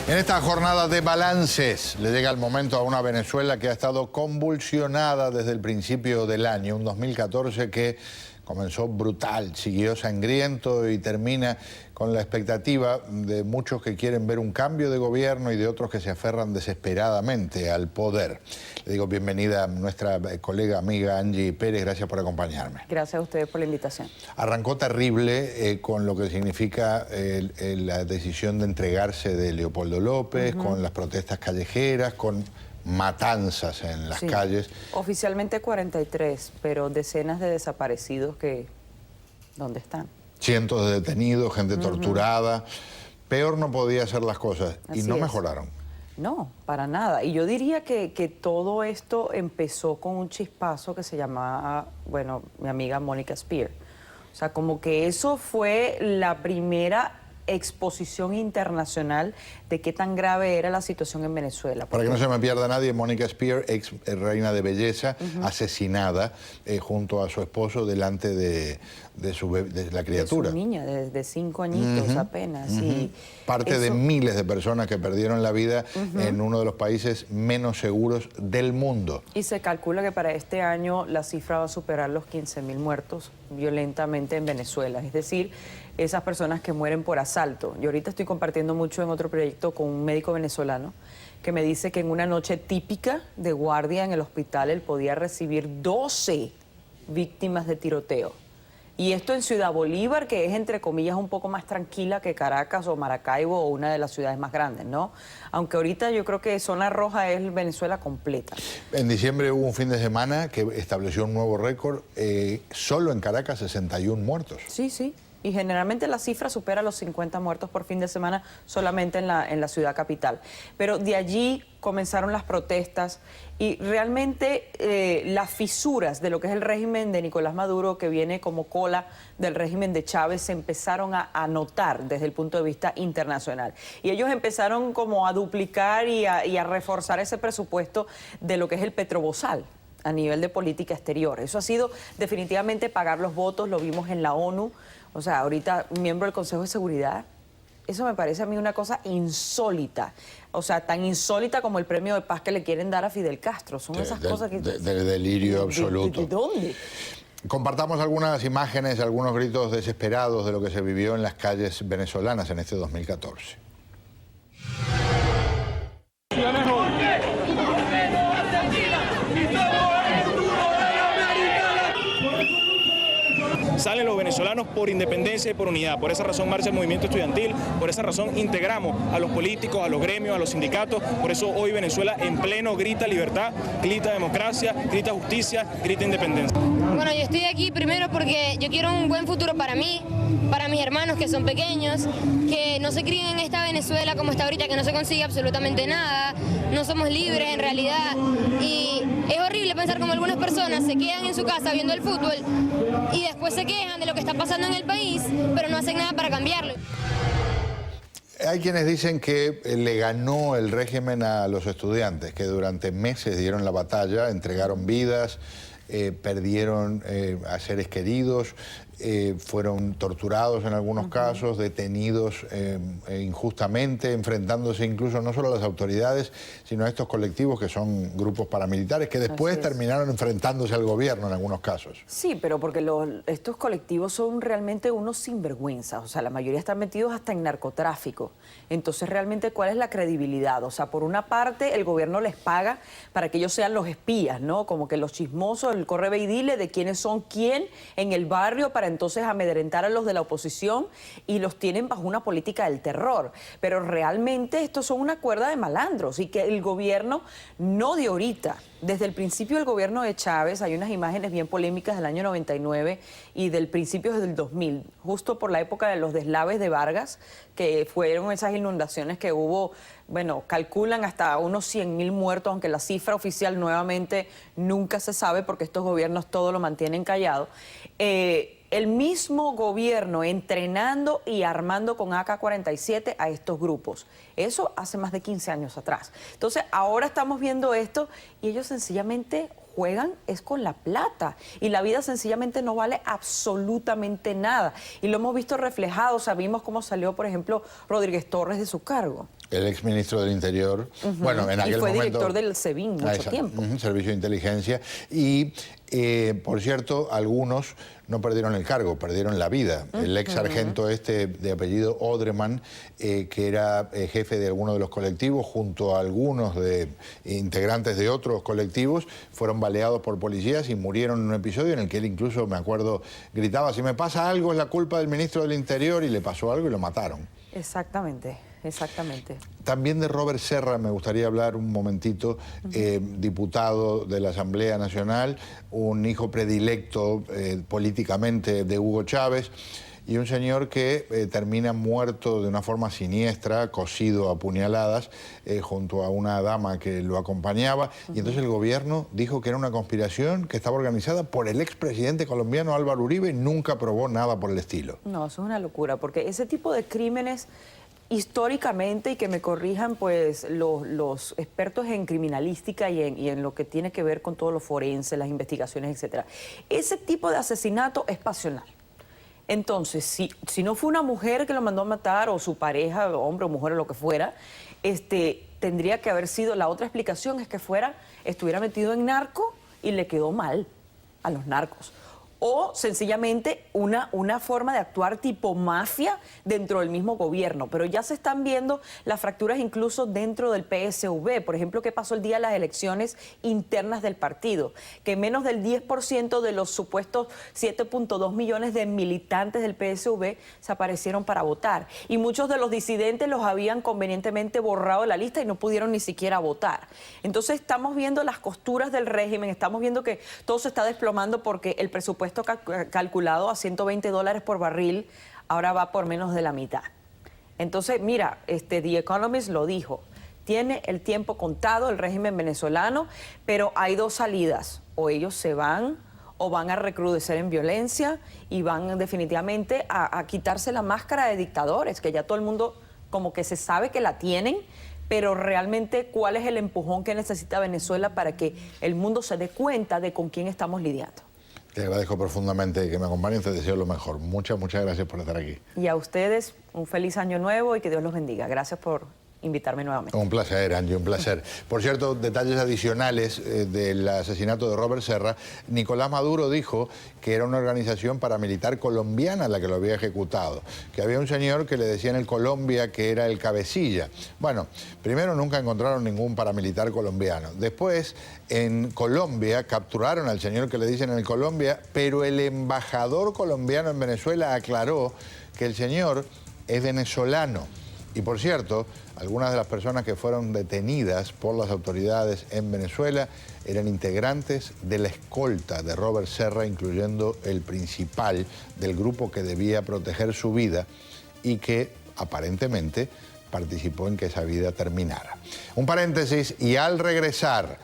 En esta jornada de balances le llega el momento a una Venezuela que ha estado convulsionada desde el principio del año, un 2014 que comenzó brutal, siguió sangriento y termina con la expectativa de muchos que quieren ver un cambio de gobierno y de otros que se aferran desesperadamente al poder. Le digo bienvenida a nuestra colega, amiga Angie Pérez, gracias por acompañarme. Gracias a ustedes por la invitación. Arrancó terrible con lo que significa la decisión de entregarse de Leopoldo López, con las protestas callejeras, con matanzas en las calles. Oficialmente 43, pero decenas de desaparecidos que... ¿Dónde están? Cientos de detenidos, gente torturada. Peor no podía ser las cosas. Así y no es. mejoraron. No, para nada. Y yo diría que todo esto empezó con un chispazo que se llamaba, bueno, mi amiga Mónica Spear. O sea, como que eso fue la primera exposición internacional de qué tan grave era la situación en Venezuela. Para que no se me pierda nadie, Mónica Spear, ex reina de belleza, asesinada junto a su esposo delante de la criatura. De su niña, de 5 añitos apenas. Y parte de miles de personas que perdieron la vida en uno de los países menos seguros del mundo. Y se calcula que para este año la cifra va a superar los 15.000 muertos violentamente en Venezuela. Es decir, esas personas que mueren por asalto. Yo ahorita estoy compartiendo mucho en otro proyecto con un médico venezolano que me dice que en una noche típica de guardia en el hospital él podía recibir 12 víctimas de tiroteo. Y esto en Ciudad Bolívar, que es entre comillas un poco más tranquila que Caracas o Maracaibo o una de las ciudades más grandes, ¿no? Aunque ahorita yo creo que zona roja es Venezuela completa. En diciembre hubo un fin de semana que estableció un nuevo récord, solo en Caracas 61 muertos. Sí, sí. Y generalmente la cifra supera los 50 muertos por fin de semana solamente en la ciudad capital. Pero de allí comenzaron las protestas y realmente las fisuras de lo que es el régimen de Nicolás Maduro, que viene como cola del régimen de Chávez, se empezaron a notar desde el punto de vista internacional. Y ellos empezaron como a duplicar y a reforzar ese presupuesto de lo que es el Petrobosal a nivel de política exterior. Eso ha sido definitivamente pagar los votos, lo vimos en la ONU. O sea, ahorita miembro del Consejo de Seguridad, eso me parece a mí una cosa insólita. O sea, tan insólita como el premio de paz que le quieren dar a Fidel Castro. Son esas cosas que... Del delirio absoluto. ¿De dónde? Compartamos algunas imágenes, algunos gritos desesperados de lo que se vivió en las calles venezolanas en este 2014. Salen los venezolanos por independencia y por unidad. Por esa razón marcha el movimiento estudiantil, por esa razón integramos a los políticos, a los gremios, a los sindicatos. Por eso hoy Venezuela en pleno grita libertad, grita democracia, grita justicia, grita independencia. Bueno, yo estoy aquí primero porque yo quiero un buen futuro para mí, para mis hermanos que son pequeños, que no se críen en esta Venezuela como está ahorita, que no se consigue absolutamente nada, no somos libres en realidad. Y es horrible pensar como algunas personas se quedan en su casa viendo el fútbol y después se quejan de lo que está pasando en el país, pero no hacen nada para cambiarlo. Hay quienes dicen que le ganó el régimen a los estudiantes, que durante meses dieron la batalla, entregaron vidas, perdieron a seres queridos, fueron torturados en algunos casos, detenidos injustamente, enfrentándose incluso no solo a las autoridades, sino a estos colectivos que son grupos paramilitares que después terminaron enfrentándose al gobierno en algunos casos. Sí, pero porque estos colectivos son realmente unos sinvergüenzas, o sea, la mayoría están metidos hasta en narcotráfico. Entonces, realmente, ¿cuál es la credibilidad? O sea, por una parte, el gobierno les paga para que ellos sean los espías, ¿no? Como que los chismosos, el corre ve y dile de quiénes son quién en el barrio para entonces amedrentar a los de la oposición y los tienen bajo una política del terror. Pero realmente estos son una cuerda de malandros y que el gobierno no de ahorita. Desde el principio del gobierno de Chávez hay unas imágenes bien polémicas del año 99 y del principio del 2000, justo por la época de los deslaves de Vargas, que fueron esas inundaciones que hubo, bueno, calculan hasta unos 100.000 muertos, aunque la cifra oficial nuevamente nunca se sabe porque estos gobiernos todo lo mantienen callado. El mismo gobierno entrenando y armando con AK-47 a estos grupos. Eso hace más de 15 años atrás. Entonces, ahora estamos viendo esto y ellos sencillamente juegan es con la plata y la vida sencillamente no vale absolutamente nada. Y lo hemos visto reflejado, sabimos cómo salió, por ejemplo, Rodríguez Torres de su cargo. El exministro del Interior, bueno, en aquel y fue momento... director del SEBIN mucho Exacto, tiempo. Servicio de Inteligencia. Y, por cierto, algunos no perdieron el cargo, perdieron la vida. El ex sargento de apellido Odreman, que era jefe de alguno de los colectivos, junto a algunos de integrantes de otros colectivos, fueron baleados por policías y murieron en un episodio en el que él incluso, me acuerdo, gritaba: si me pasa algo es la culpa del ministro del Interior, y le pasó algo y lo mataron. Exactamente. Exactamente. También de Robert Serra me gustaría hablar un momentito, diputado de la Asamblea Nacional, un hijo predilecto políticamente de Hugo Chávez, y un señor que termina muerto de una forma siniestra, cosido a puñaladas, junto a una dama que lo acompañaba. Y entonces el gobierno dijo que era una conspiración que estaba organizada por el expresidente colombiano Álvaro Uribe, y nunca probó nada por el estilo. No, eso es una locura, porque ese tipo de crímenes... históricamente, y que me corrijan pues los expertos en criminalística y en lo que tiene que ver con todo lo forense, las investigaciones, etcétera, ese tipo de asesinato es pasional. Entonces, si no fue una mujer que lo mandó a matar, o su pareja, hombre o mujer o lo que fuera, tendría que haber sido, la otra explicación es que estuviera metido en narco y le quedó mal a los narcos. O sencillamente una forma de actuar tipo mafia dentro del mismo gobierno. Pero ya se están viendo las fracturas incluso dentro del PSV. Por ejemplo, ¿qué pasó el día de las elecciones internas del partido? Que menos del 10% de los supuestos 7.2 millones de militantes del PSV se aparecieron para votar. Y muchos de los disidentes los habían convenientemente borrado de la lista y no pudieron ni siquiera votar. Entonces estamos viendo las costuras del régimen, estamos viendo que todo se está desplomando porque el presupuesto calculado a $120 por barril ahora va por menos de la mitad. Entonces, mira, The Economist lo dijo, tiene el tiempo contado el régimen venezolano, pero hay dos salidas: o ellos se van o van a recrudecer en violencia y van definitivamente a quitarse la máscara de dictadores, que ya todo el mundo como que se sabe que la tienen, pero realmente ¿cuál es el empujón que necesita Venezuela para que el mundo se dé cuenta de con quién estamos lidiando? Te agradezco profundamente que me acompañen, te deseo lo mejor. Muchas gracias por estar aquí. Y a ustedes, un feliz año nuevo y que Dios los bendiga. Gracias por invitarme nuevamente. Un placer, Angie, un placer. Por cierto, detalles adicionales del asesinato de Robert Serra. Nicolás Maduro dijo que era una organización paramilitar colombiana la que lo había ejecutado, que había un señor que le decían el Colombia que era el cabecilla. Bueno, primero nunca encontraron ningún paramilitar colombiano. Después, en Colombia, capturaron al señor que le dicen el Colombia, pero el embajador colombiano en Venezuela aclaró que el señor es venezolano. Y por cierto, algunas de las personas que fueron detenidas por las autoridades en Venezuela eran integrantes de la escolta de Robert Serra, incluyendo el principal del grupo que debía proteger su vida y que aparentemente participó en que esa vida terminara. Un paréntesis, y al regresar...